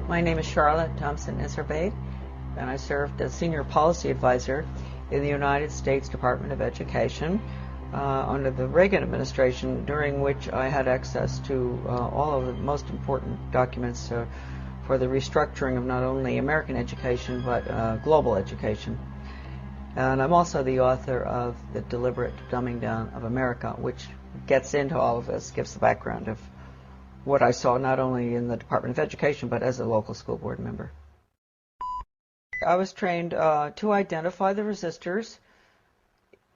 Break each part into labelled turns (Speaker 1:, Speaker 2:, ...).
Speaker 1: My name is Charlotte Thompson Isserbate, and I served as Senior Policy Advisor in the United States Department of Education under the Reagan administration, during which I had access to all of the most important documents for the restructuring of not only American education but global education. And I'm also the author of The Deliberate Dumbing Down of America, which gets into all of this, gives the background of what I saw not only in the Department of Education but as a local school board member. I was trained to identify the resistors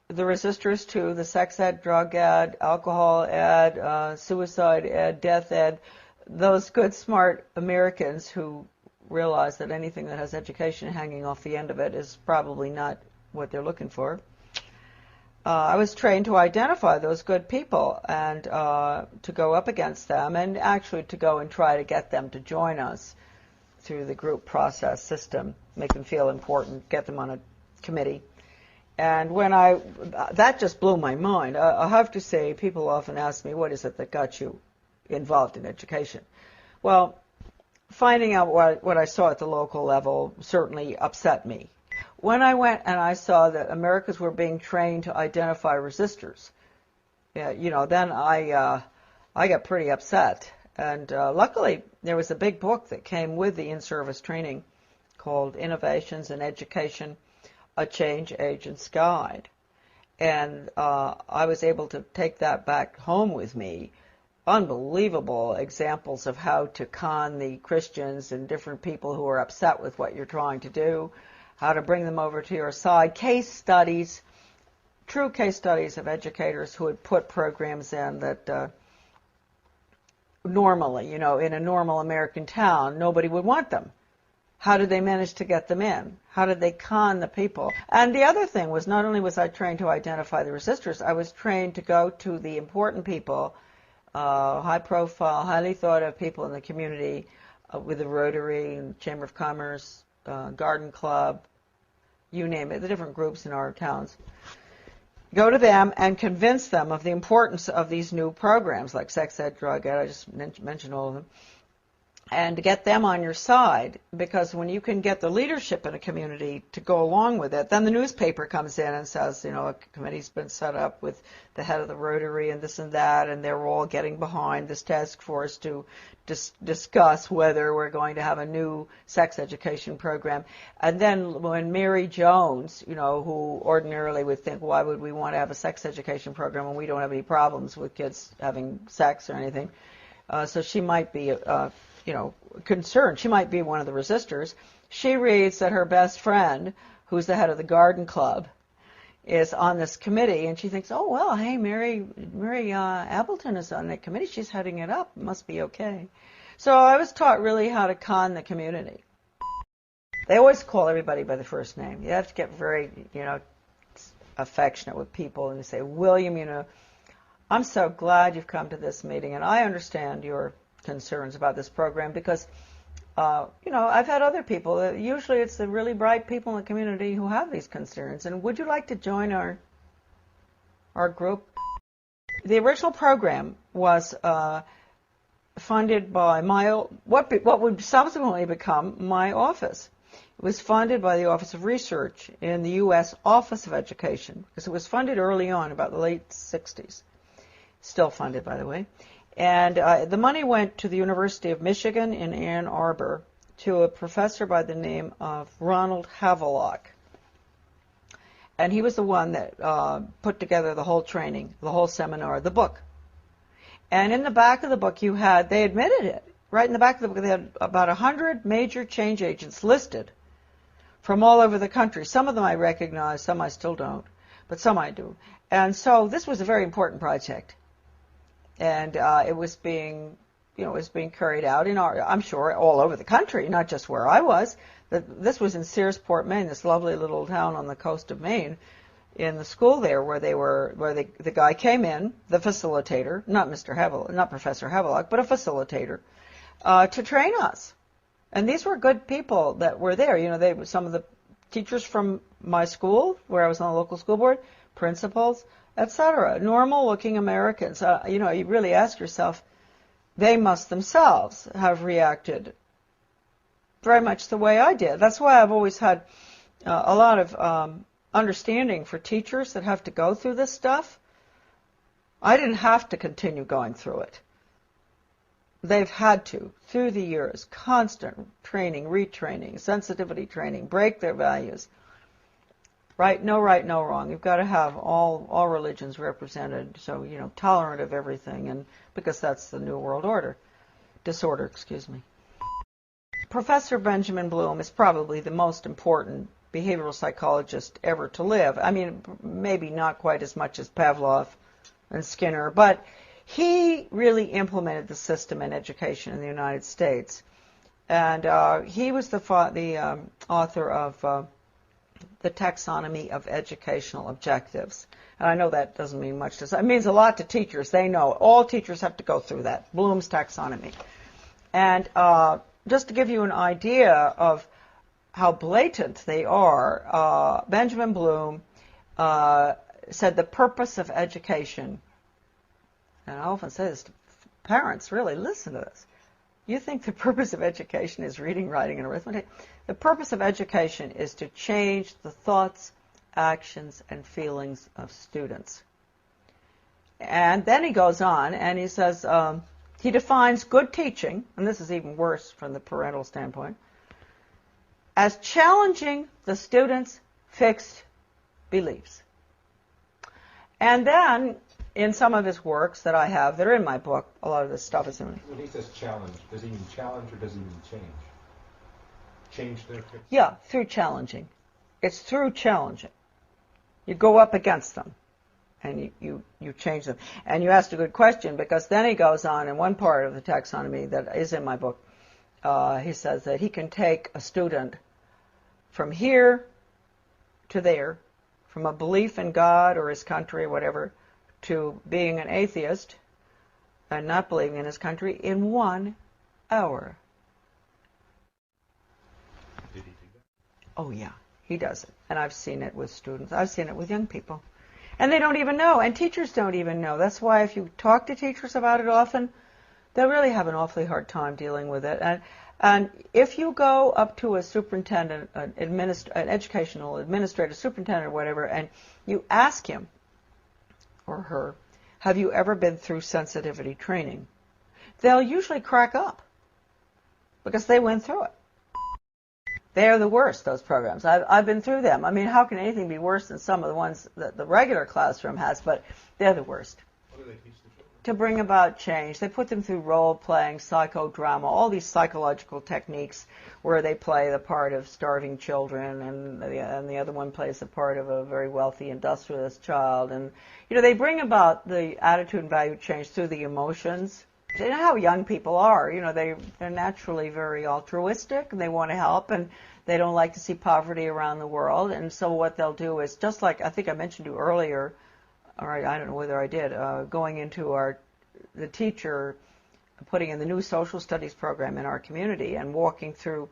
Speaker 1: to the sex ed, drug ed, alcohol ed, suicide ed, death ed, those good, smart Americans who realize that anything that has education hanging off the end of it is probably not what they're looking for. I was trained to identify those good people and to go up against them, and actually to go and try to get them to join us through the group process system, make them feel important, get them on a committee. And when that just blew my mind. I have to say, people often ask me, what is it that got you involved in education? Well, finding out what I saw at the local level certainly upset me. When I went and I saw that Americans were being trained to identify resistors, then I got pretty upset. And luckily, there was a big book that came with the in-service training called Innovations in Education, A Change Agent's Guide. And I was able to take that back home with me. Unbelievable examples of how to con the Christians and different people who are upset with what you're trying to do, how to bring them over to your side, case studies, true case studies of educators who had put programs in that normally, in a normal American town, nobody would want them. How did they manage to get them in? How did they con the people? And the other thing was, not only was I trained to identify the resistors, I was trained to go to the important people, high-profile, highly thought-of people in the community, with the Rotary and Chamber of Commerce, Garden Club, you name it, the different groups in our towns. Go to them and convince them of the importance of these new programs like sex ed, drug ed, I just mentioned all of them, and to get them on your side, because when you can get the leadership in a community to go along with it, then the newspaper comes in and says, a committee's been set up with the head of the Rotary and this and that, and they're all getting behind this task force to discuss whether we're going to have a new sex education program. And then when Mary Jones, who ordinarily would think, why would we want to have a sex education program when we don't have any problems with kids having sex or anything? So she might be concerned. She might be one of the resistors. She reads that her best friend, who's the head of the Garden Club, is on this committee, and she thinks, oh, well, hey, Mary Appleton is on that committee. She's heading it up. It must be okay. So I was taught really how to con the community. They always call everybody by the first name. You have to get very, affectionate with people, and you say, William, I'm so glad you've come to this meeting, and I understand your concerns about this program because, I've had other people. Usually it's the really bright people in the community who have these concerns. And would you like to join our group? The original program was funded by what would subsequently become my office. It was funded by the Office of Research in the U.S. Office of Education, because it was funded early on, about the late 60s. Still funded, by the way. And the money went to the University of Michigan in Ann Arbor to a professor by the name of Ronald Havelock. And he was the one that put together the whole training, the whole seminar, the book. And in the back of the book they admitted it. Right in the back of the book, they had about 100 major change agents listed from all over the country. Some of them I recognize, some I still don't, but some I do. And so this was a very important project. And it was being carried out I'm sure, all over the country, not just where I was. This was in Searsport, Maine, this lovely little town on the coast of Maine, in the school there where the guy came in, the facilitator, not Professor Havelock, but a facilitator, to train us. And these were good people that were there. They were some of the teachers from my school, where I was on the local school board, principals, etc. Normal-looking Americans. You really ask yourself, they must themselves have reacted very much the way I did. That's why I've always had a lot of understanding for teachers that have to go through this stuff. I didn't have to continue going through it. They've had to, through the years, constant training, retraining, sensitivity training, break their values. Right, no wrong. You've got to have all religions represented, so, tolerant of everything, and because that's the New World Order. Disorder, excuse me. Professor Benjamin Bloom is probably the most important behavioral psychologist ever to live. I mean, maybe not quite as much as Pavlov and Skinner, but he really implemented the system in education in the United States. And he was the author of the Taxonomy of Educational Objectives. And I know that doesn't mean much to us. It means a lot to teachers. They know. All teachers have to go through that, Bloom's taxonomy. And just to give you an idea of how blatant they are, Benjamin Bloom said the purpose of education, and I often say this to parents, really, listen to this. You think the purpose of education is reading, writing, and arithmetic? The purpose of education is to change the thoughts, actions, and feelings of students. And then he goes on and he says, he defines good teaching, and this is even worse from the parental standpoint, as challenging the student's fixed beliefs. And then, in some of his works that I have, that are in my book, a lot of this stuff is in it.
Speaker 2: When he says challenge, does he mean challenge or does he mean change? Change their fixed?
Speaker 1: Yeah, through challenging. It's through challenging. You go up against them, and you change them. And you asked a good question, because then he goes on in one part of the taxonomy that is in my book. He says that he can take a student from here to there, from a belief in God or his country or whatever, to being an atheist and not believing in his country in 1 hour.
Speaker 2: Did he do that?
Speaker 1: Oh, yeah, he does it. And I've seen it with students. I've seen it with young people. And they don't even know, and teachers don't even know. That's why if you talk to teachers about it often, they'll really have an awfully hard time dealing with it. And if you go up to a superintendent, an educational administrator, superintendent or whatever, and you ask him or her, have you ever been through sensitivity training? They'll usually crack up because they went through it. They're the worst, those programs. I've been through them. I mean, how can anything be worse than some of the ones that the regular classroom has? But they're the worst.
Speaker 2: What do they teach the children?
Speaker 1: To bring about change. They put them through role-playing, psychodrama, all these psychological techniques where they play the part of starving children, and the other one plays the part of a very wealthy industrialist child. And, they bring about the attitude and value change through the emotions. You know how young people are. They're naturally very altruistic, and they want to help, and they don't like to see poverty around the world. And so what they'll do is, just like I think I mentioned to you earlier, or I don't know whether I did, going into the teacher putting in the new social studies program in our community and walking through,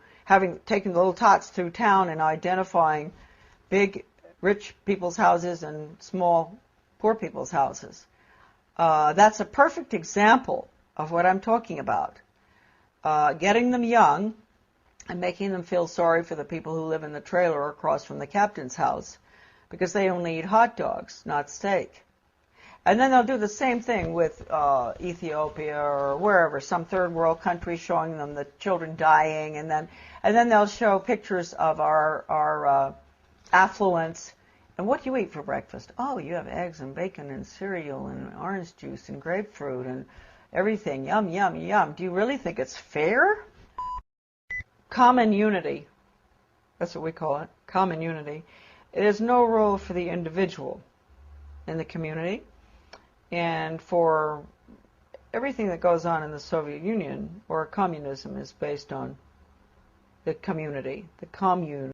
Speaker 1: taking the little tots through town and identifying big rich people's houses and small poor people's houses. That's a perfect example of what I'm talking about. Getting them young and making them feel sorry for the people who live in the trailer across from the captain's house, because they only eat hot dogs, not steak. And then they'll do the same thing with Ethiopia or wherever, some third world country, showing them the children dying, and then they'll show pictures of our affluence. And what do you eat for breakfast? Oh, you have eggs and bacon and cereal and orange juice and grapefruit and everything. Yum, yum, yum. Do you really think it's fair? Common unity. That's what we call it, common unity. It is no role for the individual in the community, and for everything that goes on in the Soviet Union or communism is based on the community, the commune.